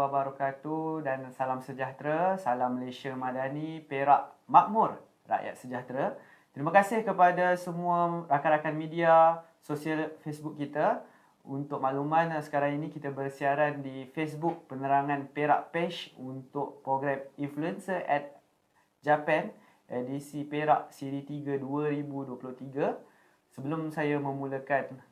wabarakatuh dan salam sejahtera, salam Malaysia Madani, Perak Makmur, rakyat sejahtera. Terima kasih kepada semua rakan-rakan media sosial Facebook kita. Untuk makluman, sekarang ini kita bersiaran di Facebook Penerangan Perak Page untuk program Influencer at Japan edisi Perak Siri 3 2023. Sebelum saya memulakan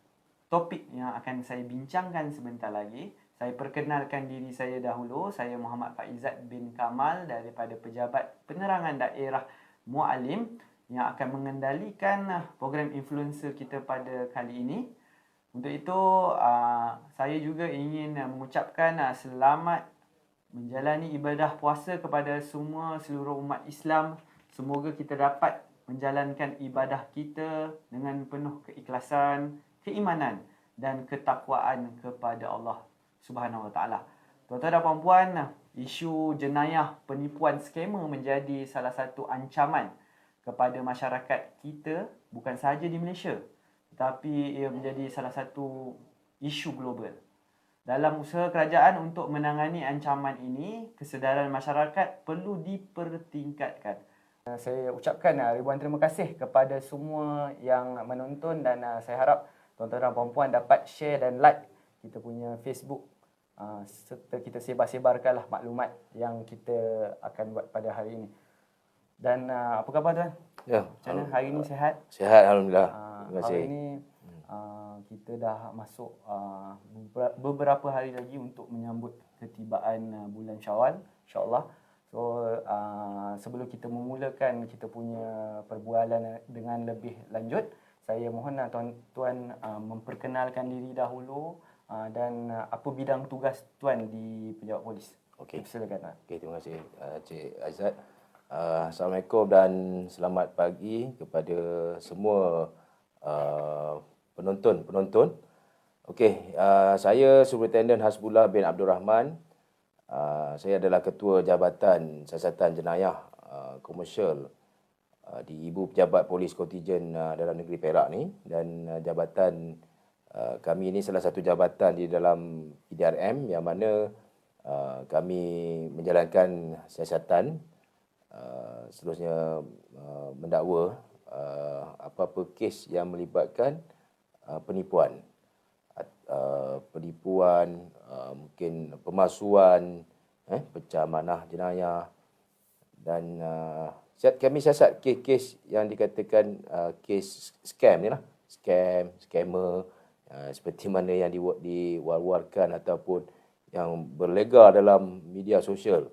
topik yang akan saya bincangkan sebentar lagi, saya perkenalkan diri saya dahulu. Saya Muhammad Faizat bin Kamal daripada Pejabat Penerangan Daerah Mualim yang akan mengendalikan program influencer kita pada kali ini. Untuk itu, saya juga ingin mengucapkan selamat menjalani ibadah puasa kepada semua seluruh umat Islam. Semoga kita dapat menjalankan ibadah kita dengan penuh keikhlasan, keimanan dan ketakwaan kepada Allah Subhanahu Wa Taala. Tuan-tuan dan puan-puan, isu jenayah penipuan skamer menjadi salah satu ancaman kepada masyarakat kita bukan sahaja di Malaysia, tetapi ia menjadi salah satu isu global. Dalam usaha kerajaan untuk menangani ancaman ini, kesedaran masyarakat perlu dipertingkatkan. Saya ucapkan ribuan terima kasih kepada semua yang menonton dan saya harap tuan-tuan dan puan-puan dapat share dan like kita punya Facebook serta kita sebar-sebarkanlah maklumat yang kita akan buat pada hari ini. Dan apa khabar tuan? Ya, Macam mana hari ini, sihat? Sihat, alhamdulillah. Terima kasih. Hari ini kita dah masuk beberapa hari lagi untuk menyambut ketibaan bulan Syawal, insya-Allah. So sebelum kita memulakan kita punya perbualan dengan lebih lanjut, saya mohon tuan-tuan memperkenalkan diri dahulu dan apa bidang tugas tuan di Pejabat Polis. Okey. Silakan. Okey, terima kasih Cik Aizat. Assalamualaikum dan selamat pagi kepada semua penonton. Okey, saya Superintendent Hasbullah bin Abdul Rahman. Saya adalah Ketua Jabatan Siasatan Jenayah Komersial di Ibu Pejabat Polis Kontijen Dalam Negeri Perak ni, dan jabatan kami ini salah satu jabatan di dalam PDRM yang mana kami menjalankan siasatan seterusnya mendakwa apa-apa kes yang melibatkan penipuan, mungkin pemalsuan, pecah amanah jenayah, dan kami siasat kes-kes yang dikatakan kes scam ni lah, scammer, seperti mana yang diwar-warkan ataupun yang berlegar dalam media sosial,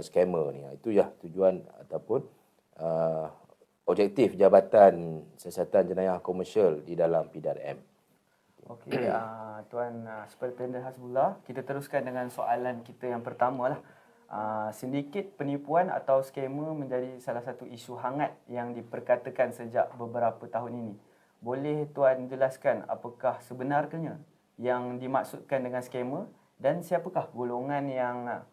scammer ni. Itu ya tujuan ataupun objektif Jabatan Siasatan Jenayah Komersial di dalam PDRM. Okey, Tuan Superintendent Hasbullah, kita teruskan dengan soalan kita yang pertama lah. Sindiket penipuan atau skamer menjadi salah satu isu hangat yang diperkatakan sejak beberapa tahun ini. Boleh Tuan jelaskan apakah sebenarnya yang dimaksudkan dengan skamer dan siapakah golongan yang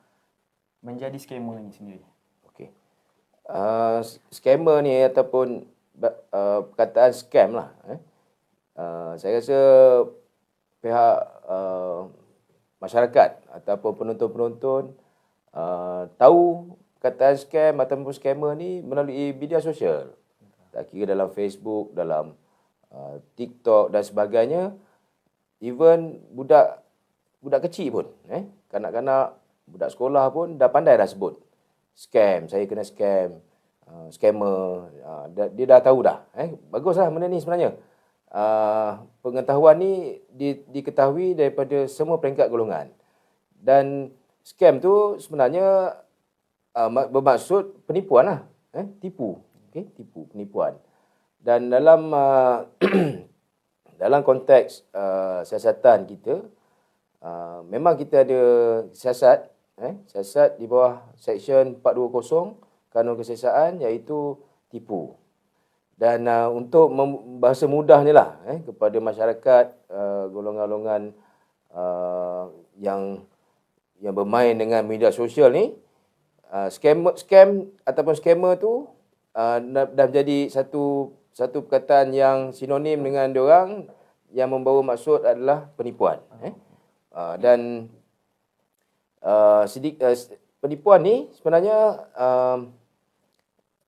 menjadi skamer ini sendiri? Okey. Skamer ni ataupun perkataan scam lah. Saya rasa pihak masyarakat ataupun penonton-penonton tahu perkataan scam ataupun scammer ni melalui media sosial. Tak kira dalam Facebook, dalam TikTok dan sebagainya. Even budak kecil pun, kanak-kanak, budak sekolah pun dah pandai dah sebut scam, saya kena scam, scammer, dia dah tahu dah. Baguslah benda ni sebenarnya. Pengetahuan ni diketahui daripada semua peringkat golongan. Dan scam tu sebenarnya bermaksud penipuan lah, tipu, tipu, penipuan. Dan dalam dalam konteks siasatan kita, memang kita ada siasat di bawah Seksyen 420 Kanun Kesiasaan, iaitu tipu. Dan untuk bahasa mudahnya lah kepada masyarakat, golongan-golongan yang bermain dengan media sosial ni, scam ataupun scammer tu dah menjadi satu perkataan yang sinonim dengan diorang, yang membawa maksud adalah penipuan. Dan penipuan ni sebenarnya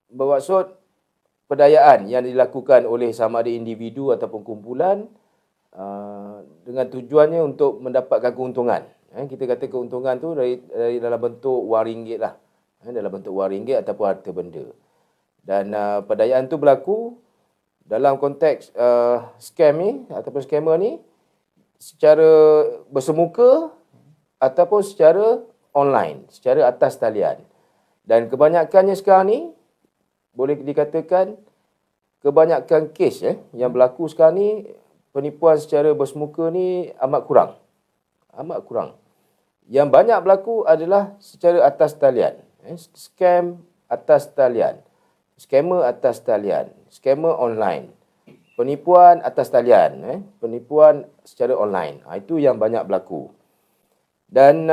bermaksud perdayaan yang dilakukan oleh sama ada individu ataupun kumpulan dengan tujuannya untuk mendapatkan keuntungan. Kita kata keuntungan tu dari dalam bentuk wang ringgit lah. Dalam bentuk wang ringgit ataupun harta benda. Dan perdayaan tu berlaku dalam konteks scam ni ataupun scammer ni secara bersemuka ataupun secara online, secara atas talian. Dan kebanyakannya sekarang ni boleh dikatakan kebanyakan kes yang berlaku sekarang ni penipuan secara bersemuka ni amat kurang. Amat kurang. Yang banyak berlaku adalah secara atas talian. Scam atas talian. Scammer atas talian. Scammer online. Penipuan atas talian. Penipuan secara online. Itu yang banyak berlaku. Dan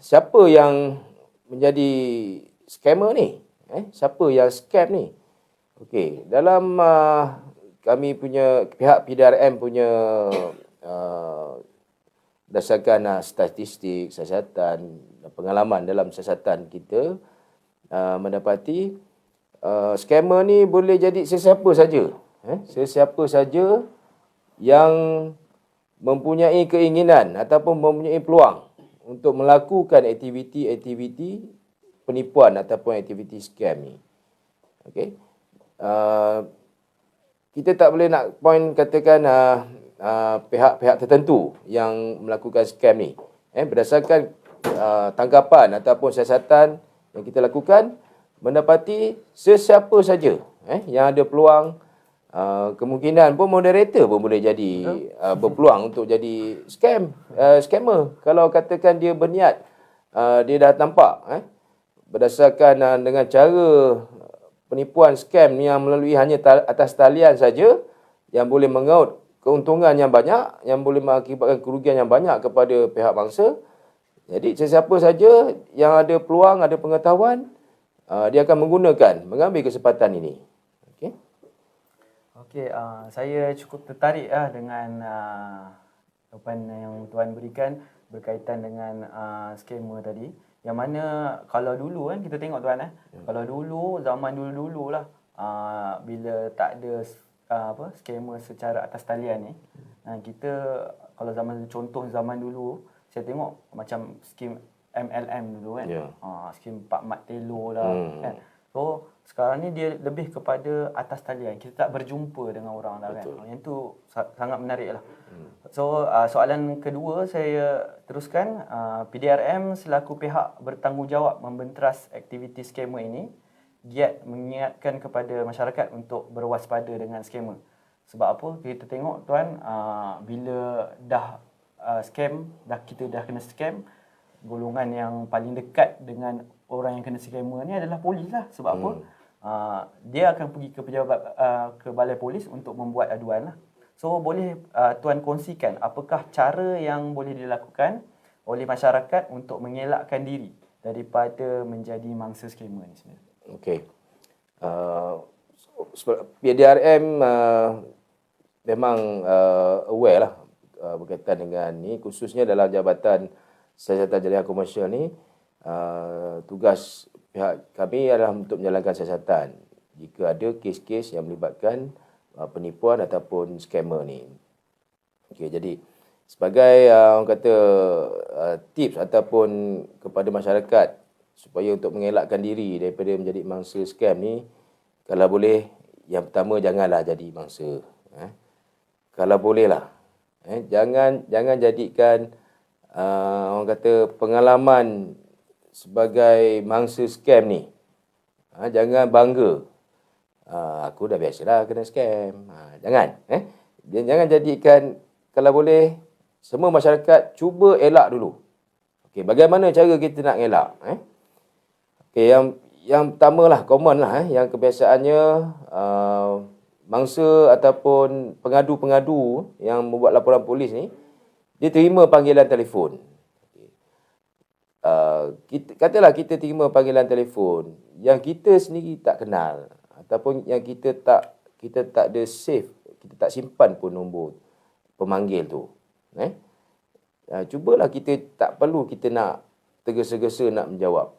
siapa yang menjadi scammer ni? Siapa yang scam ni? Okey, dalam kami punya pihak PDRM punya berdasarkan statistik, siasatan, pengalaman dalam siasatan kita mendapati scammer ni boleh jadi sesiapa saja. Sesiapa saja yang mempunyai keinginan ataupun mempunyai peluang untuk melakukan aktiviti-aktiviti penipuan ataupun aktiviti scam ni. Okey. Kita tak boleh nak point katakan pihak-pihak tertentu yang melakukan scam ni. Berdasarkan tanggapan ataupun siasatan yang kita lakukan, mendapati sesiapa saja yang ada peluang, kemungkinan pun moderator pun boleh jadi berpeluang untuk jadi scammer. Kalau katakan dia berniat, dia dah nampak berdasarkan dengan cara penipuan scam yang melalui hanya atas talian saja, yang boleh mengaut keuntungan yang banyak, yang boleh mengakibatkan kerugian yang banyak kepada pihak bangsa. Jadi sesiapa saja yang ada peluang, ada pengetahuan, dia akan mengambil kesempatan ini. Okey, saya cukup tertarik dengan jawapan yang Tuan berikan berkaitan dengan scammer tadi. Yang mana kalau dulu kan kita tengok Tuan kalau dulu zaman dulu-dulu lah bila tak ada scammer secara atas talian ni, kita kalau contoh zaman dulu saya tengok macam skim MLM dulu kan. Skim Pak Mat Telo lah kan. So sekarang ni dia lebih kepada atas talian. Kita tak berjumpa dengan orang dah kan. Yang tu sangat menarik lah. So soalan kedua saya teruskan. PDRM selaku pihak bertanggungjawab membenteras aktiviti scammer ini giat mengingatkan kepada masyarakat untuk berwaspada dengan scammer. Sebab apa? Kita tengok Tuan, bila dah kita dah kena scam, golongan yang paling dekat dengan orang yang kena scammer ni adalah polis lah. Sebab apa? Dia akan pergi ke pejabat ke balai polis untuk membuat aduan lah. So boleh Tuan kongsikan apakah cara yang boleh dilakukan oleh masyarakat untuk mengelakkan diri daripada menjadi mangsa scammer ni sebenarnya? Okey. PDRM memang aware lah berkaitan dengan ni, khususnya dalam Jabatan Siasatan Jaringan Komersial ni. Tugas pihak kami adalah untuk menjalankan siasatan jika ada kes-kes yang melibatkan penipuan ataupun scammer ni. Okey, jadi sebagai orang kata tips ataupun kepada masyarakat supaya untuk mengelakkan diri daripada menjadi mangsa scam ni, kalau boleh yang pertama janganlah jadi mangsa. Kalau boleh lah, jangan jadikan orang kata pengalaman sebagai mangsa scam ni. Jangan bangga. Aku dah biasalah kena scam. Jangan. Jangan jadikan, kalau boleh, semua masyarakat cuba elak dulu. Okey, bagaimana cara kita nak elak? Okey, yang pertama lah, common lah, yang kebiasaannya mangsa ataupun pengadu-pengadu yang membuat laporan polis ni, dia terima panggilan telefon. Katalah kita terima panggilan telefon yang kita sendiri tak kenal ataupun yang kita tak ada save, kita tak simpan pun nombor pemanggil tu. Cubalah kita tak perlu kita nak tergesa-gesa nak menjawab.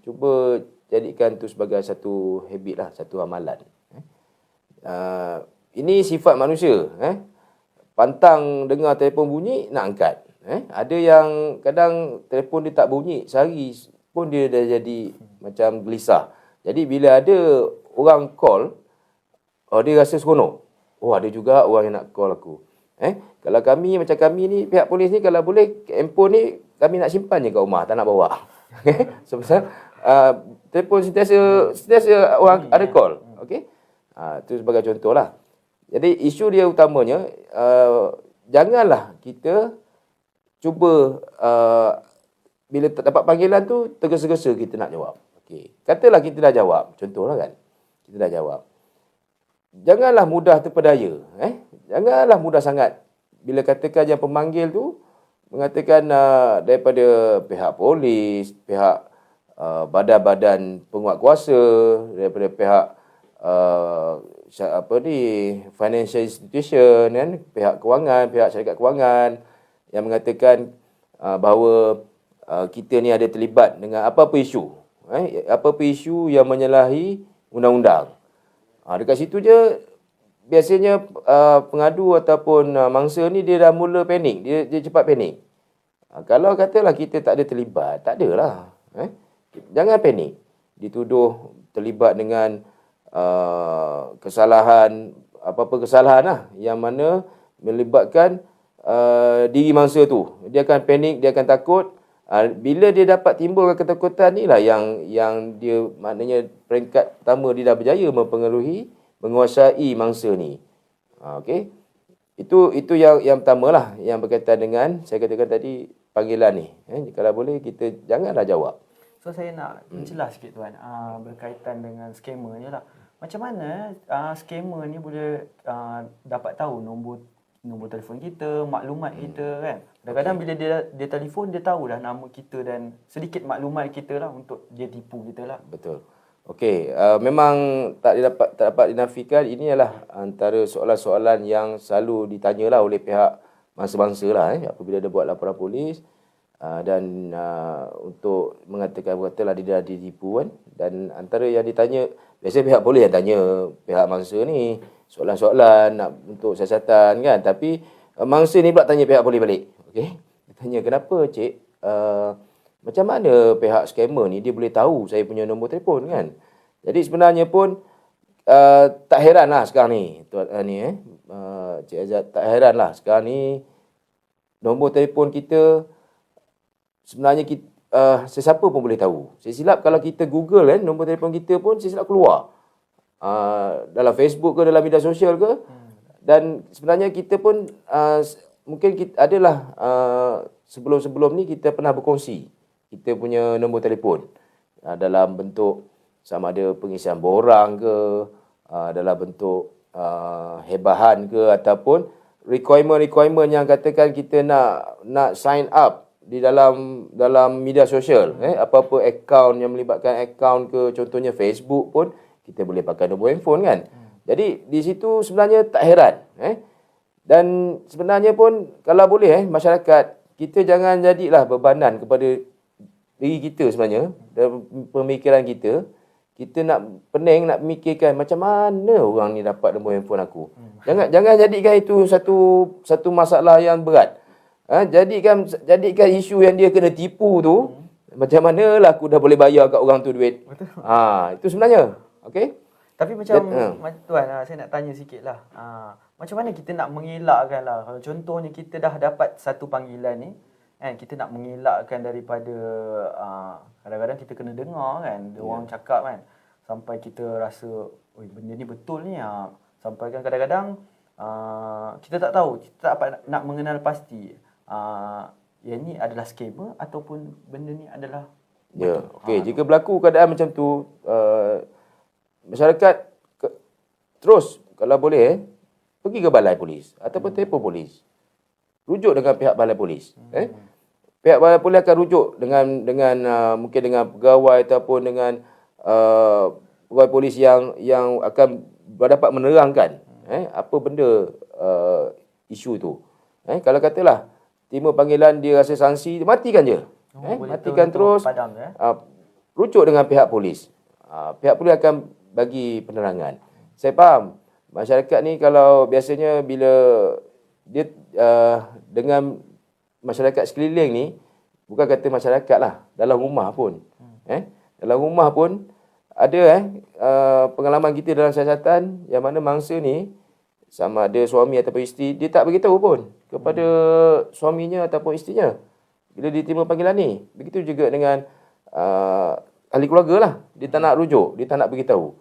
Cuba jadikan tu sebagai satu habit lah, satu amalan. Ini sifat manusia. Pantang dengar telefon bunyi, nak angkat. Ada yang kadang telefon dia tak bunyi, sehari pun dia dah jadi macam gelisah. Jadi bila ada orang call, dia rasa seronok. Ada juga orang yang nak call aku. Kalau kami, macam kami ni, pihak polis ni, kalau boleh, handphone ni, kami nak simpan je kat rumah, tak nak bawa. Sebab telefon sentiasa orang ada call. Okey? Itu sebagai contoh lah. Jadi isu dia utamanya, janganlah kita cuba bila dapat panggilan tu, tergesa-gesa kita nak jawab. Okey. Katalah kita dah jawab, contohlah kan. Kita dah jawab. Janganlah mudah terpedaya. Janganlah mudah sangat. Bila katakan yang pemanggil tu mengatakan daripada pihak polis, pihak badan-badan penguat kuasa, daripada pihak financial institution, kan, pihak kewangan, pihak syarikat kewangan yang mengatakan bahawa kita ni ada terlibat dengan apa-apa isu. Apa-apa isu yang menyalahi undang-undang. Dekat situ je biasanya pengadu ataupun mangsa ni dia dah mula panik, dia cepat panik. Kalau katalah kita tak ada terlibat, tak adalah. Jangan panik. Dituduh terlibat dengan kesalahan, apa-apa kesalahan lah yang mana melibatkan diri mangsa tu. Dia akan panik, dia akan takut. Bila dia dapat timbulkan ketakutan ni lah yang dia maknanya peringkat pertama dia dah berjaya mempengaruhi, menguasai mangsa ni. Okey. Itu yang pertama lah yang berkaitan dengan saya katakan tadi panggilan ni. Kalau boleh kita janganlah jawab. So saya nak menjelas sikit tuan, berkaitan dengan skamer ni lah. Macam mana skamer ni boleh dapat tahu nombor telefon kita, maklumat kita kan. Kadang-kadang bila dia telefon, dia tahu dah nama kita dan sedikit maklumat kita lah untuk dia tipu kita lah. Betul. Okey, memang tak dapat dinafikan, ini adalah antara soalan-soalan yang selalu ditanyalah oleh pihak bangsa-bangsa lah apabila dia buat laporan polis dan untuk mengatakan katalah dia dah ditipu kan. Dan antara yang ditanya, biasanya pihak polis yang tanya pihak mangsa ni soalan-soalan nak untuk siasatan kan, tapi mangsa ni pula tanya pihak polis balik. Okey, dia tanya kenapa cik, macam mana pihak scammer ni dia boleh tahu saya punya nombor telefon kan. Jadi sebenarnya pun tak heran lah sekarang ni Cik Azad, tak heran lah sekarang ni nombor telefon kita sebenarnya kita, sesiapa pun boleh tahu. Silap kalau kita Google kan nombor telefon kita pun silap keluar dalam Facebook ke, dalam media sosial ke. Dan sebenarnya kita pun mungkin kita adalah sebelum-sebelum ni kita pernah berkongsi kita punya nombor telefon dalam bentuk sama ada pengisian borang ke, dalam bentuk hebahan ke, ataupun requirement yang katakan kita nak sign up di dalam media sosial. Apa-apa akaun yang melibatkan akaun ke, contohnya Facebook pun kita boleh pakai nombor handphone kan. Jadi di situ sebenarnya tak heran. Dan sebenarnya pun kalau boleh masyarakat kita jangan jadilah bebanan kepada diri kita sebenarnya, dalam pemikiran kita. Kita nak pening nak memikirkan macam mana orang ni dapat nombor handphone aku. Jangan jadikan itu satu masalah yang berat. Jadikan isu yang dia kena tipu tu, macam manalah aku dah boleh bayar kat orang tu duit. Betul. Itu sebenarnya. Okey. Tapi macam tuan, saya nak tanya sikit lah. Macam mana kita nak mengelakkan lah, kalau contohnya kita dah dapat satu panggilan ni, kita nak mengelakkan daripada kadang-kadang kita kena dengar kan, orang cakap kan, sampai kita rasa, benda ni betul ni. Sampai kan kadang-kadang kita tak tahu, kita tak dapat nak mengenal pasti yang ni adalah scammer ataupun benda ni adalah betul. Okey, jika berlaku keadaan macam tu, masyarakat terus kalau boleh pergi ke balai polis ataupun telefon polis. Rujuk dengan pihak balai polis. Pihak balai polis akan rujuk dengan mungkin dengan pegawai ataupun dengan pegawai polis yang akan dapat menerangkan apa benda isu tu. Kalau katalah terima panggilan dia rasa sanksi, matikan je. Boleh matikan untuk terus, padam rujuk dengan pihak polis. Pihak polis akan bagi penerangan. Saya faham, masyarakat ni kalau biasanya bila dia dengan masyarakat sekeliling ni, bukan kata masyarakat lah, dalam rumah pun. Dalam rumah pun ada pengalaman kita dalam siasatan yang mana mangsa ni sama ada suami ataupun isteri, dia tak beritahu pun kepada suaminya ataupun isterinya bila dia terima panggilan ni. Begitu juga dengan ahli keluarga lah, dia tak nak rujuk, dia tak nak beritahu.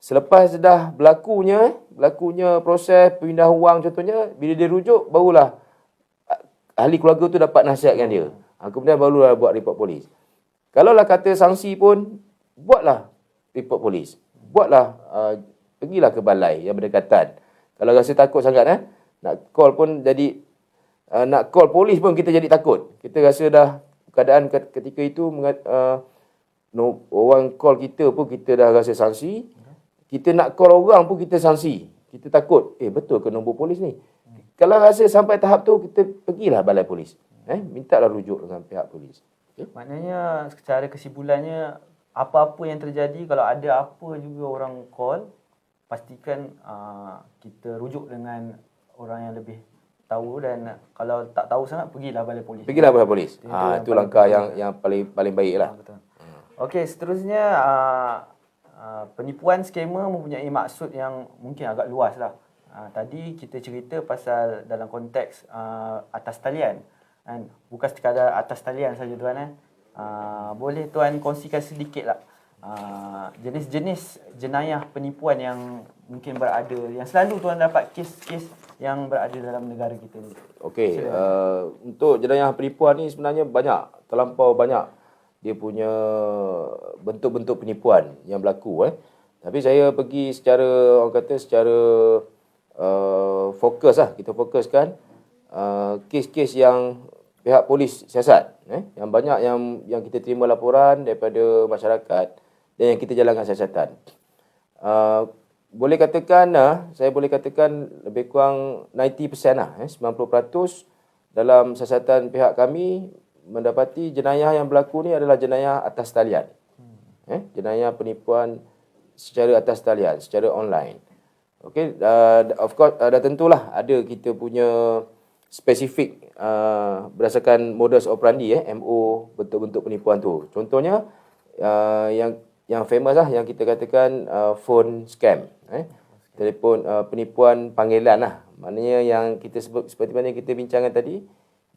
Selepas dah berlakunya proses pindah wang contohnya, bila dia rujuk, barulah ahli keluarga tu dapat nasihatkan dia. Kemudian barulah buat report polis. Kalaulah kata sanksi pun, buatlah report polis. Buatlah, pergilah ke balai yang berdekatan. Kalau rasa takut sangat, nak call pun jadi, nak call polis pun kita jadi takut. Kita rasa dah keadaan ketika itu, orang call kita pun kita dah rasa sanksi. Kita nak call orang pun kita sanksi. Kita takut, betul ke nombor polis ni? Kalau rasa sampai tahap tu, kita pergilah balai polis. Mintalah rujuk dengan pihak polis. Okay? Maknanya secara kesimpulannya, apa-apa yang terjadi, kalau ada apa juga orang call, pastikan kita rujuk dengan orang yang lebih tahu, dan kalau tak tahu sangat, pergilah balai polis. Pergilah balai polis. Itu langkah yang paling baiklah. Betul. Okey, seterusnya penipuan skamer mempunyai maksud yang mungkin agak luas lah. Tadi kita cerita pasal dalam konteks atas talian. Bukan sekadar atas talian saja tuan. Boleh tuan kongsikan sedikit lah jenis-jenis jenayah penipuan yang mungkin berada, yang selalu tuan dapat kes-kes yang berada dalam negara kita ni. Okey, untuk jenayah penipuan ni sebenarnya banyak, terlampau banyak dia punya bentuk-bentuk penipuan yang berlaku. Tapi saya pergi secara, orang kata secara fokus lah, kita fokuskan kes-kes yang pihak polis siasat, yang banyak yang kita terima laporan daripada masyarakat dan yang kita jalankan siasatan. Boleh katakan, saya boleh katakan lebih kurang 90% lah, 90% dalam siasatan pihak kami mendapati jenayah yang berlaku ni adalah jenayah atas talian. Jenayah penipuan secara atas talian, secara online. Okey, of course, dah tentulah ada kita punya spesifik berdasarkan modus operandi, MO bentuk-bentuk penipuan tu. Contohnya yang famous lah, yang kita katakan phone scam, telefon, penipuan panggilan lah. Maknanya yang kita sebut seperti mana kita bincangkan tadi,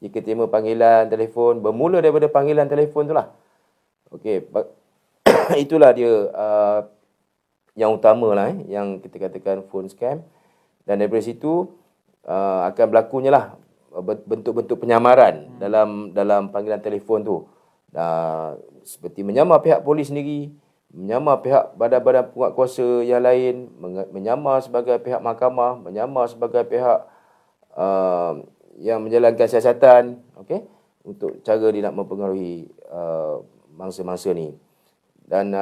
jika terima panggilan telefon, bermula daripada panggilan telefon tu lah. Okey, itulah dia yang utama lah, yang kita katakan phone scam. Dan daripada situ akan berlakunya lah bentuk-bentuk penyamaran dalam panggilan telefon tu. Seperti menyamar pihak polis sendiri, menyamar pihak badan-badan penguatkuasa yang lain, menyamar sebagai pihak mahkamah, menyamar sebagai pihak yang menjalankan siasatan, untuk cara dia nak mempengaruhi mangsa-mangsa ni. Dan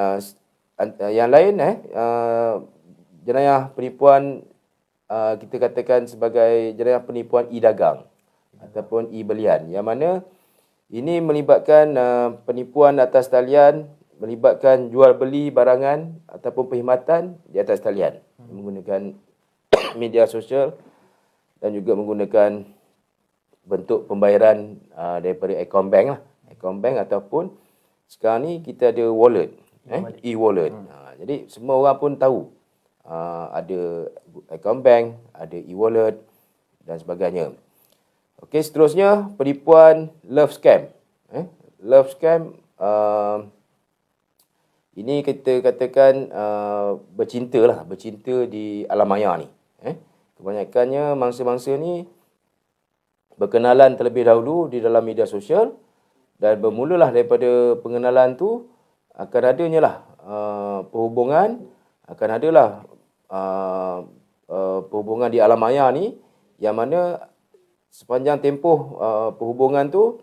yang lain, jenayah penipuan kita katakan sebagai jenayah penipuan e-dagang ataupun e-belian, yang mana ini melibatkan penipuan atas talian, melibatkan jual beli barangan ataupun perkhidmatan di atas talian menggunakan media sosial dan juga menggunakan bentuk pembayaran daripada akaun bank lah. Akaun bank ataupun sekarang ni kita ada wallet, e-wallet. Jadi semua orang pun tahu ada akaun bank, ada e-wallet dan sebagainya. Okey, seterusnya penipuan love scam. Love scam ini kita katakan bercinta di alam maya ni. Kebanyakannya mangsa-mangsa ni berkenalan terlebih dahulu di dalam media sosial, dan bermulalah daripada pengenalan tu akan adanya lah perhubungan, akan adalah perhubungan di alam maya ni, yang mana sepanjang tempoh perhubungan tu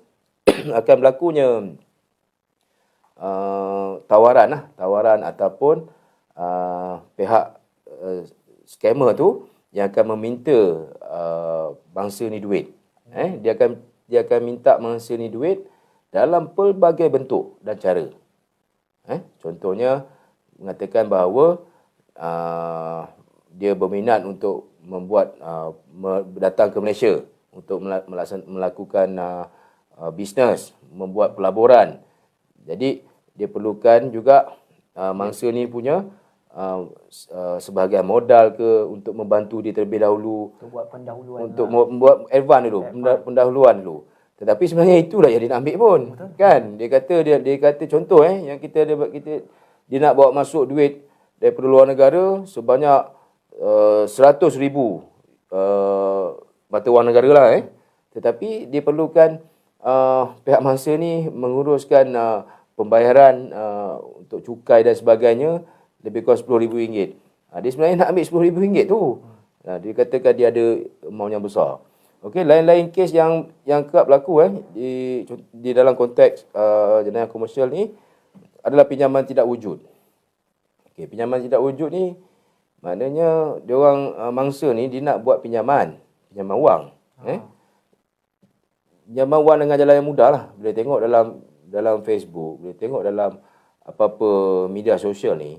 akan berlakunya tawaran ataupun pihak scammer tu yang akan meminta bangsa ni duit. Dia akan minta mangsa ni duit dalam pelbagai bentuk dan cara. Contohnya mengatakan bahawa dia berminat untuk datang ke Malaysia untuk melakukan bisnes, membuat pelaburan. Jadi dia perlukan juga mangsa ni punya sebahagian modal untuk membantu dia terlebih dahulu, Untuk buat pendahuluan. untuk membuat advance dulu, pendahuluan dulu. Tetapi sebenarnya itulah yang dia nak ambil pun. Betul. Kan? Dia kata contoh yang dia nak bawa masuk duit daripada luar negara sebanyak 100,000 mata wang negara lah. Tetapi dia perlukan pihak mangsa ni menguruskan pembayaran untuk cukai dan sebagainya lebih kurang RM10,000. Dia sebenarnya nak ambil RM10,000 tu. Dia katakan dia ada amount yang besar. Okey, lain-lain kes yang kerap berlaku di dalam konteks jenayah komersial ni adalah pinjaman tidak wujud. Okey, pinjaman tidak wujud ni maknanya dia orang mangsa ni dia nak buat pinjaman wang. Pinjaman wang dengan jalan yang mudah lah. Boleh tengok dalam Facebook, boleh tengok dalam apa-apa media sosial ni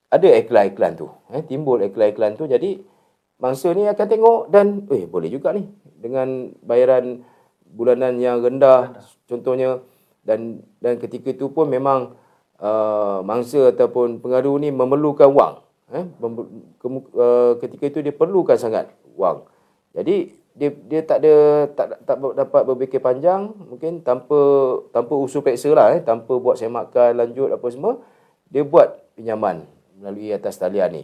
ada iklan-iklan tu. Timbul iklan-iklan tu, jadi mangsa ni akan tengok dan boleh juga ni dengan bayaran bulanan yang rendah contohnya, dan ketika itu pun memang mangsa ataupun pengadu ni memerlukan wang. Ketika itu dia perlukan sangat wang. Jadi dia tak dapat berfikir panjang, mungkin tanpa usul peksa lah, tanpa buat semakan lanjut apa semua, dia buat pinjaman melalui atas talian ni.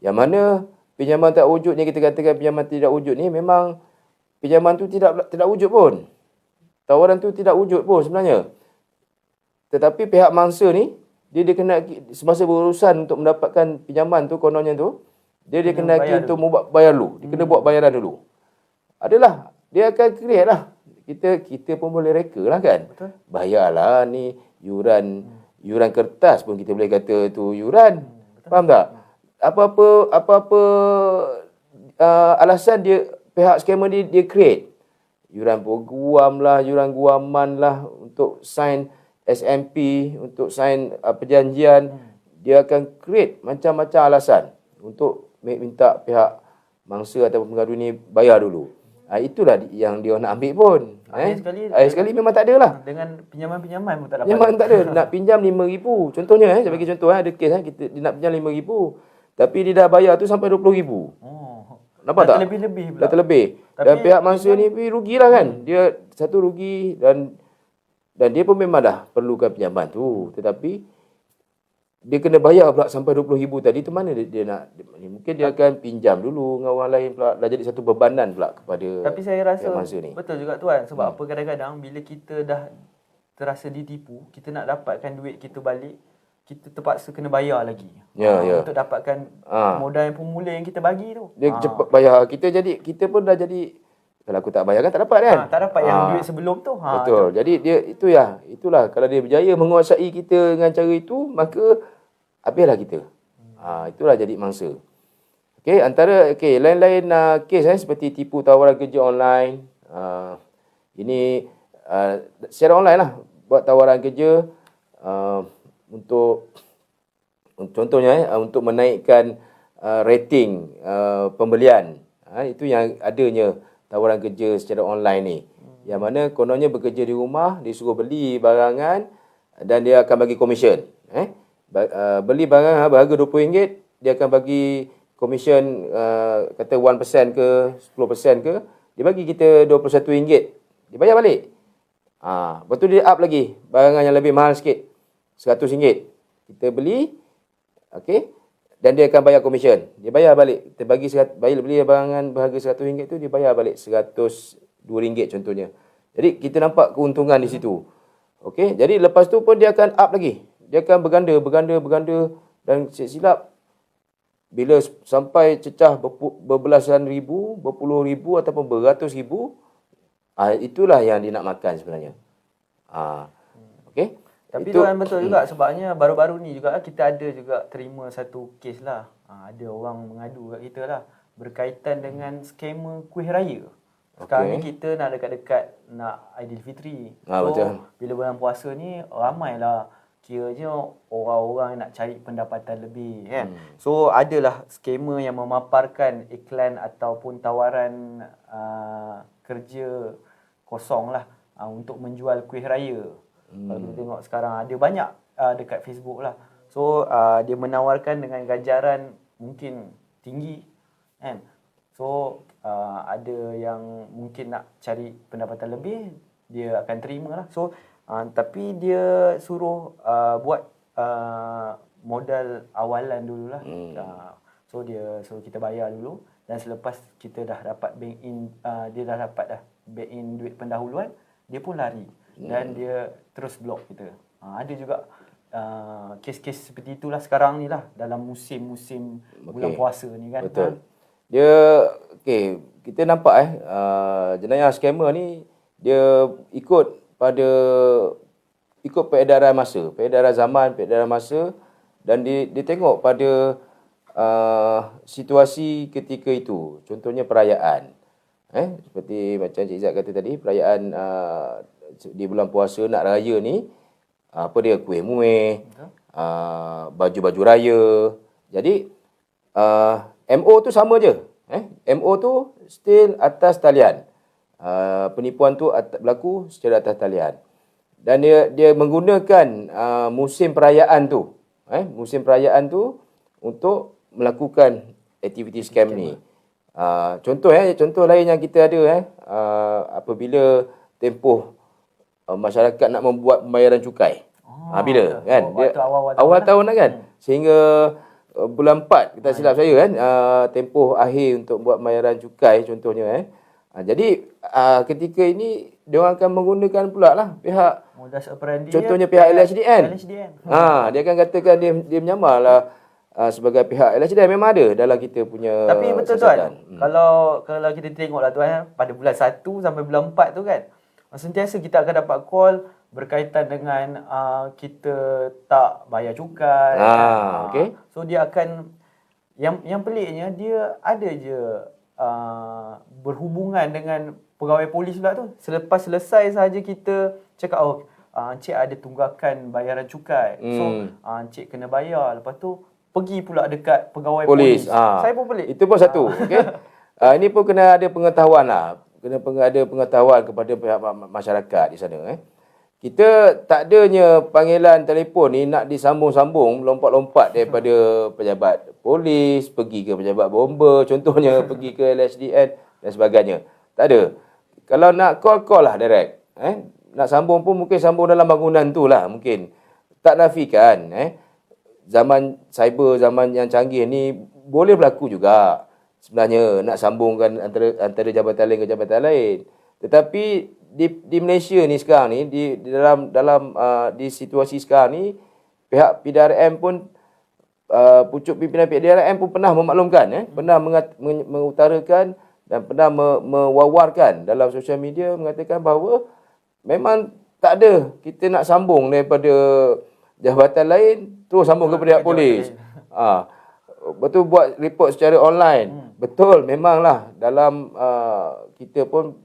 Yang mana pinjaman tak wujud ni, kita katakan pinjaman tidak wujud ni, memang pinjaman tu tidak wujud pun. Tawaran tu tidak wujud pun sebenarnya. Tetapi pihak mangsa ni, dia kena semasa berurusan untuk mendapatkan pinjaman tu, kononnya tu, dia kena untuk bayar dulu. Dia kena buat bayaran dulu. Adalah, dia akan create lah. Kita pun boleh reka lah kan. Betul. Bayarlah ni yuran kertas pun kita boleh kata tu yuran. Betul. Faham tak? Apa-apa alasan pihak scammer dia create. Yuran peguam lah, yuran guaman lah, untuk sign SMP, untuk sign perjanjian. Dia akan create macam-macam alasan untuk minta pihak mangsa atau pengadu ni bayar dulu. Itulah yang dia nak ambil pun. Akhir sekali memang tak ada lah. Dengan pinjaman-pinjaman pun tak dapat. Memang tak ada. Nak pinjam RM5,000. Contohnya, saya bagi contoh, ada kes dia nak pinjam RM5,000. Tapi dia dah bayar tu sampai RM20,000. Nampak tak? Terlebih-lebih pula. Dah terlebih. Dan pihak mangsa ni rugilah kan. Dia satu rugi dan dia pun memang dah perlukan pinjaman tu. Tetapi dia kena bayar pula sampai RM20,000 tadi tu, mana dia nak. Mungkin dia akan pinjam dulu dengan orang lain pula. Dah jadi satu bebanan pula kepada. Tapi saya rasa ni. Betul juga tuan. Sebab apa, kadang-kadang bila kita dah terasa ditipu, kita nak dapatkan duit kita balik, kita terpaksa kena bayar lagi. Untuk dapatkan modal yang pemula yang kita bagi tu. Dia cepat bayar. Kita pun dah jadi, kalau aku tak bayar kan tak dapat kan. Tak dapat yang duit sebelum tu. Betul. Jadi itulah kalau dia berjaya menguasai kita dengan cara itu, maka habislah kita. Itulah jadi mangsa. Okey, lain-lain kes seperti tipu tawaran kerja online. Ini secara online lah, buat tawaran kerja untuk contohnya untuk menaikkan rating pembelian. Itu yang adanya tawaran kerja secara online ni. Yang mana kononnya bekerja di rumah, disuruh beli barangan dan dia akan bagi komisen. Beli barang berharga RM20, dia akan bagi komisen kata 1% ke 10% ke, dia bagi kita RM21, dia bayar balik. Lepas tu dia up lagi barangan yang lebih mahal sikit, RM100 kita beli, okey, dan dia akan bayar komisen, dia bayar balik. Kita beli barangan berharga RM100 tu, dia bayar balik RM102 contohnya. Jadi kita nampak keuntungan di situ. Okey, jadi lepas tu pun dia akan up lagi. Dia akan berganda dan silap bila sampai cecah berbelasan ribu, berpuluh ribu ataupun beratus ribu, itulah yang dia nak makan sebenarnya. Okey. Tapi tuan betul juga, sebabnya baru-baru ni juga kita ada juga terima satu kes lah. Ada orang mengadu kat kita lah berkaitan dengan skema kuih raya. Sekarang ni kita nak dekat-dekat nak Aidilfitri. Betul. Bila bulan puasa ni ramailah kiranya orang-orang nak cari pendapatan lebih kan. So adalah skema yang memaparkan iklan ataupun tawaran kerja kosong lah untuk menjual kuih raya. Kalau kita tengok sekarang ada banyak dekat Facebook lah. So dia menawarkan dengan ganjaran mungkin tinggi kan. So ada yang mungkin nak cari pendapatan lebih, dia akan terima lah. So tapi dia suruh buat modal awalan dululah. So dia suruh kita bayar dulu, dan selepas kita dah dapat bank in, dia dah dapat dah bank in duit pendahuluan, dia pun lari dan dia terus blok kita. Ada juga kes-kes seperti itulah sekarang ni lah dalam musim-musim bulan puasa ni kan. Betul. Dia kita nampak jenayah scammer ni dia ikut peredaran masa, peredaran zaman, peredaran masa, dan dia tengok pada situasi ketika itu. Contohnya perayaan. Seperti macam Cik Izzat kata tadi, perayaan di bulan puasa nak raya ni, apa dia, kuih muih, baju-baju raya. Jadi MO tu sama je. MO tu still atas talian. Penipuan tu berlaku secara atas talian. Dan dia menggunakan musim perayaan tu, musim perayaan tu untuk melakukan aktiviti scam ni. Contoh lain yang kita ada apabila tempoh masyarakat nak membuat pembayaran cukai. Bila kan? Dia awal tahun kan? Sehingga bulan 4 kita silap saya kan, tempoh akhir untuk buat pembayaran cukai contohnya. Jadi ketika ini dia orang akan menggunakan pula lah pihak modus operandi, contohnya pihak LHDN. Dia akan katakan dia menyamar lah sebagai pihak LHDN. Memang ada dalam kita punya. Tapi betul tuan, kalau kita tengoklah tuan, pada bulan 1 sampai bulan 4 tu kan, sentiasa kita akan dapat call berkaitan dengan kita tak bayar cukai. Okay. So dia akan, yang peliknya dia ada je berhubungan dengan pegawai polis pula tu. Selepas selesai sahaja kita cakap, encik ada tunggakan bayaran cukai. So encik kena bayar. Lepas tu pergi pula dekat pegawai polis. Saya pun pelik. Itu pun satu. Okay. Ini pun kena ada pengetahuan lah. Kena ada pengetahuan kepada pihak masyarakat di sana. Kita tak adanya panggilan telefon ni nak disambung-sambung, lompat-lompat daripada pejabat polis, pergi ke pejabat bomba, contohnya pergi ke LHDN dan sebagainya. Tak ada. Kalau nak call lah direct. Nak sambung pun mungkin sambung dalam bangunan tu lah mungkin. Tak nafikan. Zaman cyber, zaman yang canggih ni boleh berlaku juga. Sebenarnya nak sambungkan antara jabatan lain ke jabatan lain. Tetapi di Malaysia ni sekarang ni, di di situasi sekarang ni, pihak PDRM pun pucuk pimpinan PDRM pun pernah memaklumkan, pernah mengutarakan dan pernah mewawarkan dalam sosial media, mengatakan bahawa memang tak ada kita nak sambung daripada jabatan lain terus sambung ke pihak polis. Betul, buat report secara online. Betul, memanglah dalam kita pun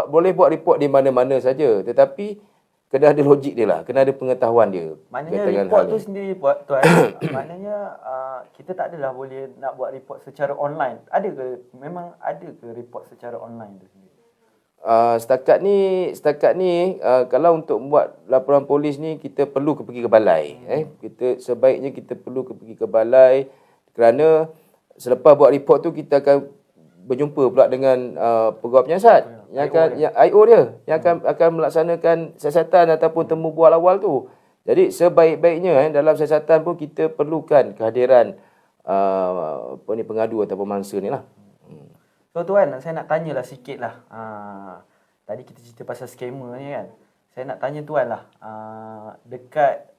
boleh buat report di mana-mana saja, tetapi kena ada logik dia lah, kena ada pengetahuan dia. Maknanya report tu sendiri tuan, maknanya kita tak adalah boleh nak buat report secara online. Memang ada ke report secara online tu sendiri? Setakat ni kalau untuk buat laporan polis ni kita perlu pergi ke balai. Sebaiknya kita perlu pergi ke balai, kerana selepas buat report tu kita akan berjumpa pula dengan pegawai penyiasat yang IO dia yang akan melaksanakan siasatan ataupun temu bual awal tu. Jadi sebaik-baiknya dalam siasatan pun kita perlukan kehadiran pengadu ataupun mangsa ni lah. So tuan, saya nak tanyalah sikit lah. Tadi kita cerita pasal scammer ni kan. Saya nak tanya tuan lah, dekat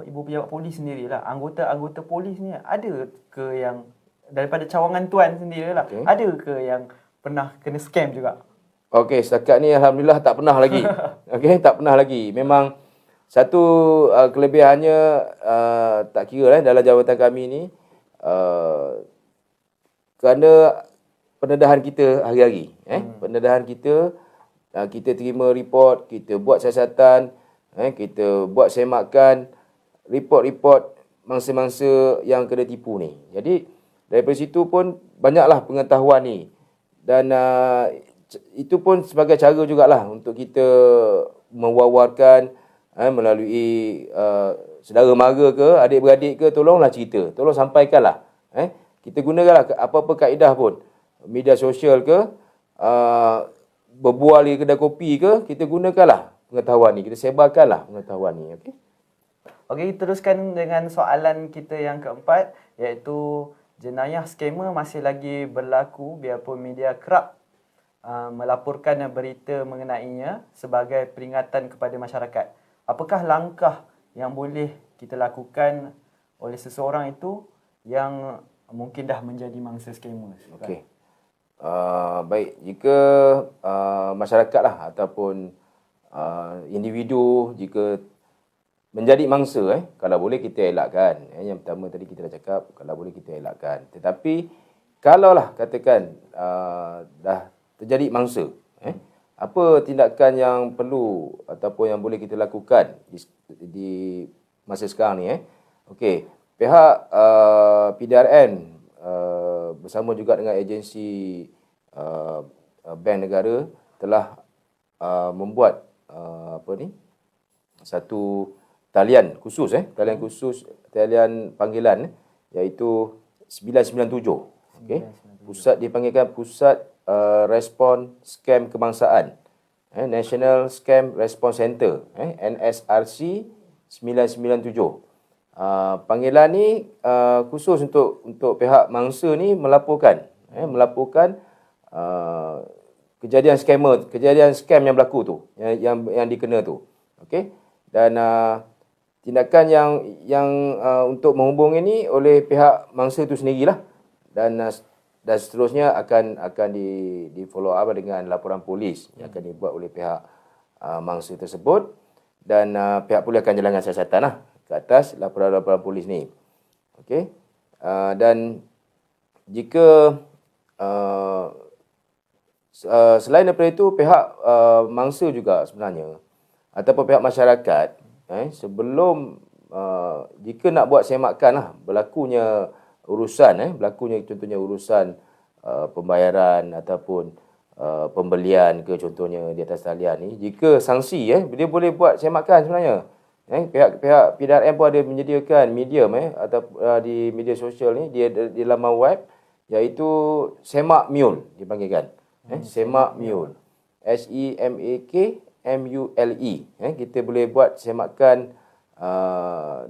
ibu pejabat polis sendirilah, anggota polis ni ada ke yang daripada cawangan tuan sendirilah, ada ke yang pernah kena scam juga? Okey, setakat ni alhamdulillah tak pernah lagi. Tak pernah lagi. Memang satu kelebihannya tak kira dalam jabatan kami ni, kerana pendedahan kita hari-hari. Pendedahan kita, kita terima report, kita buat siasatan, kita buat semakan report-report mangsa-mangsa yang kena tipu ni. Jadi daripada situ pun banyaklah pengetahuan ni. Dan itu pun sebagai cara jugalah untuk kita mewawarkan melalui saudara mara ke, adik-beradik ke, tolonglah cerita, tolong sampaikanlah. Kita gunakanlah apa-apa kaedah pun, media sosial ke, berbual di kedai kopi ke, kita gunakanlah pengetahuan ni, kita sebarkanlah pengetahuan ni. Okey. Okey, teruskan dengan soalan kita yang keempat, iaitu jenayah skamer masih lagi berlaku biarpun media kerap melaporkan berita mengenainya sebagai peringatan kepada masyarakat. Apakah langkah yang boleh kita lakukan oleh seseorang itu yang mungkin dah menjadi mangsa skamer? Okey. Baik, jika masyarakat lah ataupun individu jika menjadi mangsa, kalau boleh kita elakkan. Yang pertama tadi kita dah cakap, kalau boleh kita elakkan. Tetapi kalaulah katakan dah terjadi mangsa, apa tindakan yang perlu ataupun yang boleh kita lakukan di masa sekarang ni? Okey, pihak PDRN bersama juga dengan agensi Bank Negara telah membuat satu talian khusus, talian panggilan, iaitu 997. Okey, pusat dipanggilkan Pusat Respon Skam Kebangsaan, National Scam Response Center, NSRC 997. Panggilan ni khusus untuk pihak mangsa ni melaporkan kejadian scam yang berlaku tu, yang dikena tu. Okey. Dan tindakan yang untuk menghubungi ni oleh pihak mangsa tu sendirilah, dan seterusnya akan di follow up dengan laporan polis yang akan dibuat oleh pihak mangsa tersebut, dan pihak polis akan jalankan siasatan ke atas laporan-laporan polis ni. Okey. Dan jika selain daripada itu, pihak mangsa juga sebenarnya ataupun pihak masyarakat, sebelum jika nak buat semakan berlakunya contohnya urusan pembayaran ataupun pembelian ke, contohnya di atas talian ni, jika sanksi dia boleh buat semakan sebenarnya. Pihak PDRM pun ada menyediakan medium atau di media sosial ni, dia di laman web, iaitu Semak Mule dipanggilkan. Semak Mule. SEMAKMULE. Kita boleh buat semakan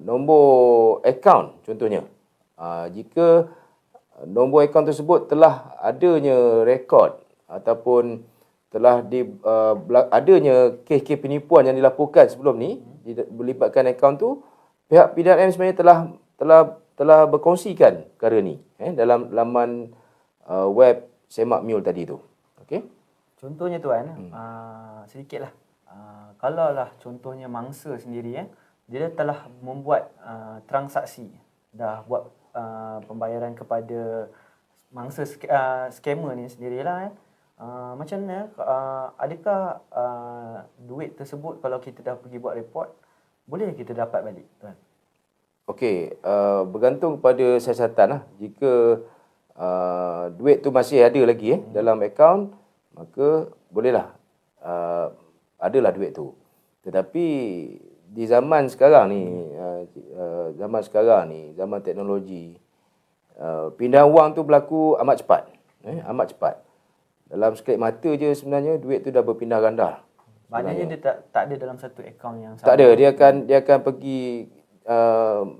nombor akaun contohnya. Jika nombor akaun tersebut telah adanya rekod ataupun telah adanya kes-kes penipuan yang dilaporkan sebelum ni melibatkan akaun tu, pihak PDRM sebenarnya telah berkongsikan perkara ni dalam laman web Semak Mule tadi tu. Okey. Contohnya tuan, sedikitlah. Kalau lah contohnya mangsa sendiri, dia telah membuat transaksi, dah buat pembayaran kepada mangsa scammer ni sendirilah. Macam mana, adakah duit tersebut kalau kita dah pergi buat report, boleh kita dapat balik, tuan? Okey, bergantung kepada siasatan. Jika duit tu masih ada lagi dalam akaun, maka bolehlah adalah duit tu. Tetapi di zaman sekarang ni, zaman teknologi, pindahan wang tu berlaku amat cepat. Amat cepat. Dalam sekelip mata je sebenarnya duit tu dah berpindah ganda. Maknanya dia tak ada dalam satu akaun yang sama. Tak ada, dia akan pergi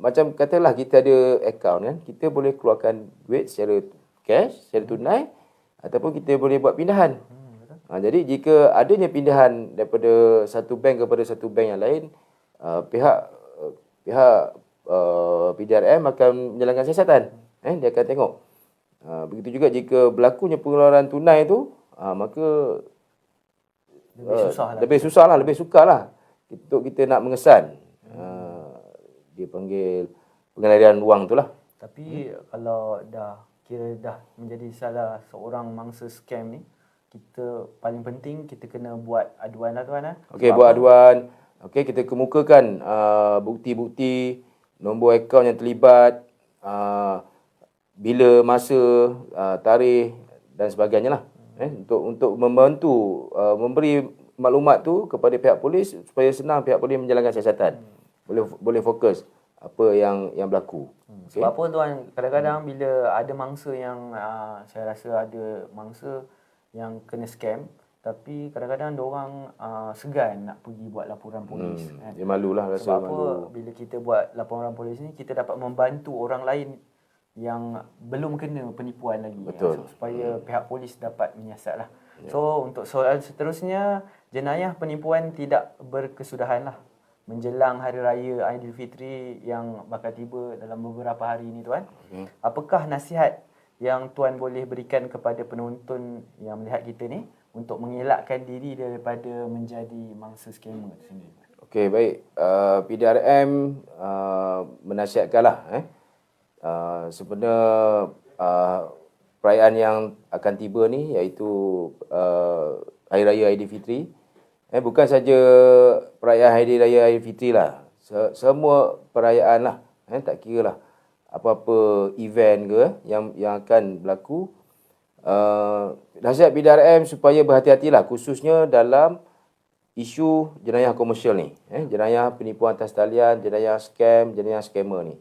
macam katalah kita ada akaun kan, kita boleh keluarkan duit secara cash, secara tunai, ataupun kita boleh buat pindahan. Jadi jika adanya pindahan daripada satu bank kepada satu bank yang lain, pihak PDRM akan menjalankan siasatan. Dia akan tengok. Begitu juga jika berlakunya pengeluaran tunai tu, maka lebih sukar lah untuk kita nak mengesan. Dia panggil pengendalian wang tu lah. Tapi kalau dah kira dah menjadi salah seorang mangsa scam ni, kita paling penting kita kena buat aduan lah tuan. Okey, buat aduan. Okey, kita kemukakan bukti-bukti, nombor akaun yang terlibat, bila masa, tarikh dan sebagainya lah. Untuk membantu memberi maklumat tu kepada pihak polis supaya senang pihak polis menjalankan siasatan. Boleh fokus apa yang berlaku. Okay. Sebab apa tuan, kadang-kadang bila ada mangsa yang saya rasa ada mangsa yang kena scam, tapi kadang-kadang diorang segan nak pergi buat laporan polis. Dia malulah, rasa sebab malu. apa, bila kita buat laporan polis ni, kita dapat membantu orang lain yang belum kena penipuan lagi. Betul. Supaya pihak polis dapat menyiasat lah. So untuk soalan seterusnya, jenayah penipuan tidak berkesudahan lah menjelang Hari Raya Aidilfitri yang bakal tiba dalam beberapa hari ini tuan. Apakah nasihat yang tuan boleh berikan kepada penonton yang melihat kita ni untuk mengelakkan diri daripada menjadi mangsa scammer itu sendiri? Okey, baik. PDRM menasihatkanlah sebenarnya perayaan yang akan tiba ni, iaitu Hari Raya Aidilfitri. Bukan saja perayaan Hari Raya Aidilfitri lah. Semua perayaan lah. Tak kira lah apa-apa event ke yang akan berlaku. Nasihat PDRM supaya berhati-hatilah, khususnya dalam isu jenayah komersial ni. Jenayah penipuan atas talian, jenayah scam, jenayah scammer ni.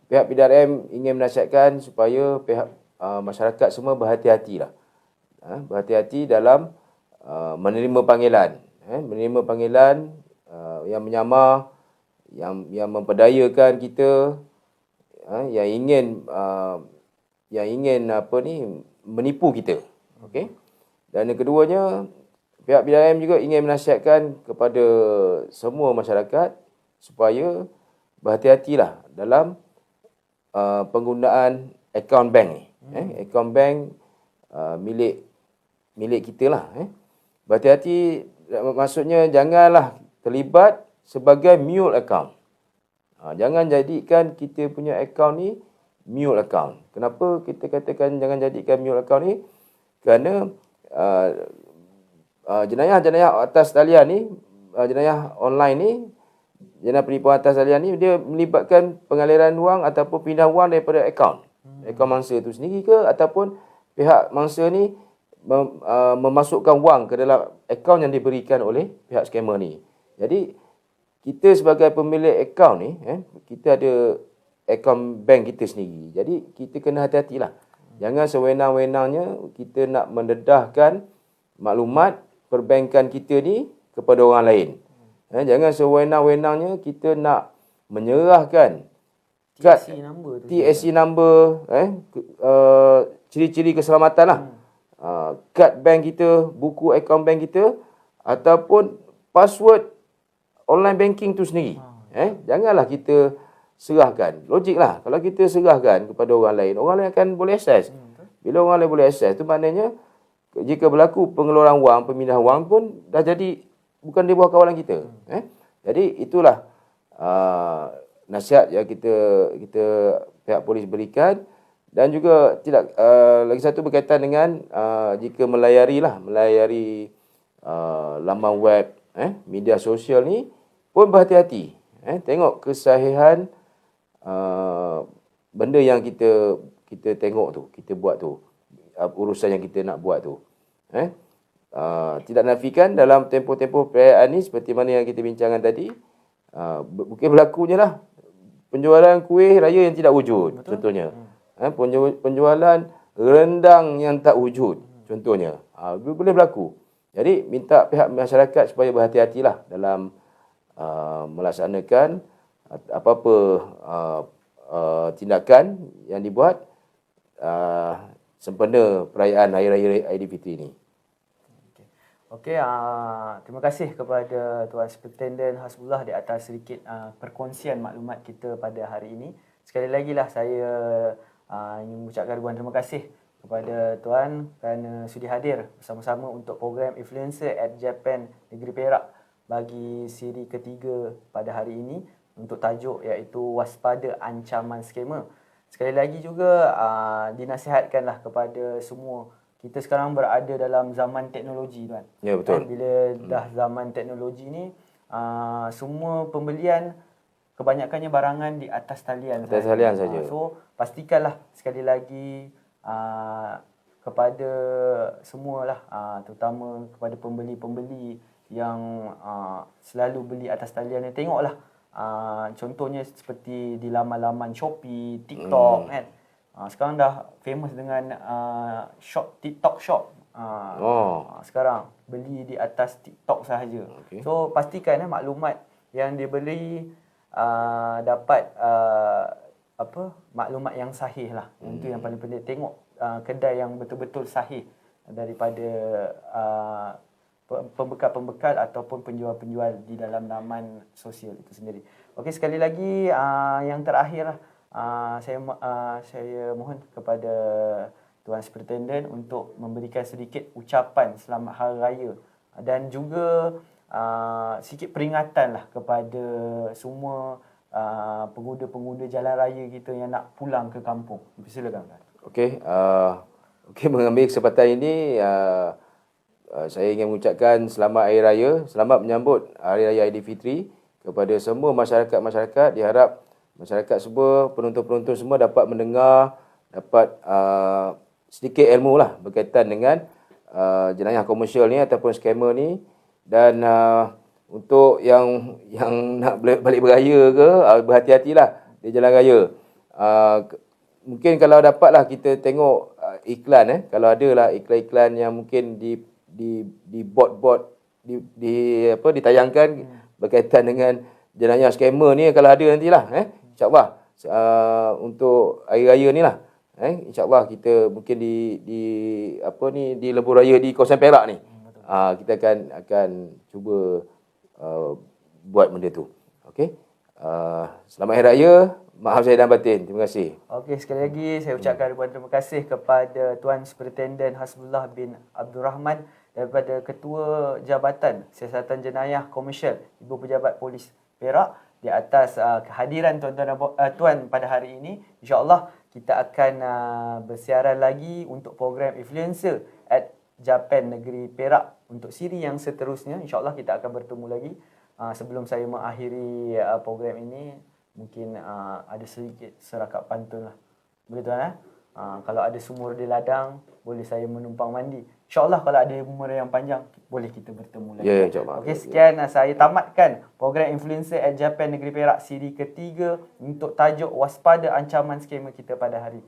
Pihak PDRM ingin menasihatkan supaya pihak masyarakat semua berhati-hatilah. Berhati-hati dalam menerima panggilan. Menerima panggilan yang menyamar, yang memperdayakan kita, yang ingin menipu kita. Okey. Dan yang keduanya, pihak PDRM juga ingin menasihatkan kepada semua masyarakat supaya berhati-hatilah dalam penggunaan akaun bank ni. Akaun bank milik kita lah. Berhati-hati, maksudnya janganlah terlibat sebagai mule account. Jangan jadikan kita punya akaun ni mule account. Kenapa kita katakan jangan jadikan mule account ni? Kerana jenayah-jenayah atas talian ni, jenayah online ni, jenayah penipuan atas talian ni, dia melibatkan pengaliran wang ataupun pindah wang daripada akaun mangsa tu sendiri ke, ataupun pihak mangsa ni memasukkan wang ke dalam akaun yang diberikan oleh pihak scammer ni. Jadi kita sebagai pemilik akaun ni, kita ada akaun bank kita sendiri. Jadi kita kena hati-hatilah. Jangan sewenang-wenangnya kita nak mendedahkan maklumat perbankan kita ni kepada orang lain. Jangan sewenang-wenangnya kita nak menyerahkan TSC number, ciri-ciri keselamatan lah. Kad bank kita, buku akaun bank kita, ataupun password online banking tu sendiri. Janganlah kita serahkan. Logik lah, kalau kita serahkan kepada orang lain akan boleh akses. Bila orang lain boleh akses, tu maknanya jika berlaku pengeluaran wang, pemindahan wang pun dah jadi bukan di bawah kawalan kita. Jadi itulah nasihat yang kita pihak polis berikan. Dan juga tidak lagi satu berkaitan dengan jika melayari laman web, media sosial ni pun berhati-hati. Tengok kesahihan benda yang kita tengok tu, kita buat tu, urusan yang kita nak buat tu. Tidak nafikan dalam tempoh-tempoh perayaan ni, seperti mana yang kita bincangkan tadi, mungkin berlakunya lah penjualan kuih raya yang tidak wujud. Betul? Contohnya. Penjualan rendang yang tak wujud, contohnya. Boleh berlaku. Jadi minta pihak masyarakat supaya berhati-hatilah dalam melaksanakan apa-apa tindakan yang dibuat sempena perayaan Hari Raya Aidilfitri ini. Okey, terima kasih kepada Tuan Superintendent Hasbullah di atas sedikit perkongsian maklumat kita pada hari ini. Sekali lagi lah saya ingin mengucapkan ribuan terima kasih kepada Tuan kerana sudi hadir bersama-sama untuk program Influencer at Japan Negeri Perak bagi siri ketiga pada hari ini untuk tajuk iaitu Waspada Ancaman Skamer. sekali lagi juga dinasihatkanlah kepada semua. Kita sekarang berada dalam zaman teknologi, tuan. Ya, betul. Bila dah zaman teknologi ni, semua pembelian kebanyakannya barangan di atas talian Atas talian saja. So pastikanlah sekali lagi kepada semualah, terutama kepada pembeli-pembeli yang selalu beli atas talian ni, tengoklah contohnya seperti di laman-laman Shopee, TikTok kan. Sekarang dah famous dengan TikTok Shop. Sekarang beli di atas TikTok sahaja. Okay. So pastikan maklumat yang dibeli dapat maklumat yang sahih lah. Itu yang paling penting. Tengok kedai yang betul-betul sahih daripada pembekal-pembekal ataupun penjual-penjual di dalam laman sosial itu sendiri. Okey, sekali lagi yang terakhir lah, saya mohon kepada Tuan Superintendent untuk memberikan sedikit ucapan selamat Hari Raya dan juga sedikit peringatan lah kepada semua pengguna-pengguna jalan raya kita yang nak pulang ke kampung. Silakan. Okey, mengambil kesempatan ini, saya ingin mengucapkan selamat Hari Raya, selamat menyambut Hari Raya Aidilfitri kepada semua masyarakat. Diharap masyarakat semua, penonton-penonton semua dapat mendengar, dapat sedikit ilmu lah berkaitan dengan jenayah komersial ni ataupun skamer ni. Dan untuk yang nak balik beraya ke, berhati-hatilah di jalan raya. Mungkin kalau dapatlah kita tengok iklan, kalau adalah iklan-iklan yang mungkin di bot ditayangkan berkaitan dengan jenayah skamer ni, kalau ada nantilah, InsyaAllah untuk Hari Raya ni lah, InsyaAllah kita mungkin di lebuh raya di kawasan Perak ni, kita akan cuba buat benda tu. Okey. Selamat Hari Raya. Maaf saya dan batin. Terima kasih. Okey, sekali lagi saya ucapkan ribuan terima kasih kepada Tuan Superintendent Hasbullah bin Abdul Rahman daripada Ketua Jabatan Siasatan Jenayah Komersial Ibu Pejabat Polis Perak di atas kehadiran tuan pada hari ini. InsyaAllah kita akan bersiaran lagi untuk program Influencer at Japan Negeri Perak untuk siri yang seterusnya. InsyaAllah kita akan bertemu lagi. Sebelum saya mengakhiri program ini, mungkin ada sedikit serakap pantun lah. Boleh tuan? Kalau ada sumur di ladang, boleh saya menumpang mandi. InsyaAllah kalau ada umur yang panjang, boleh kita bertemu lagi. Ya, insyaAllah. Okey, sekian saya tamatkan program Influencer at Japan Negeri Perak siri ketiga untuk tajuk waspada ancaman skamer kita pada hari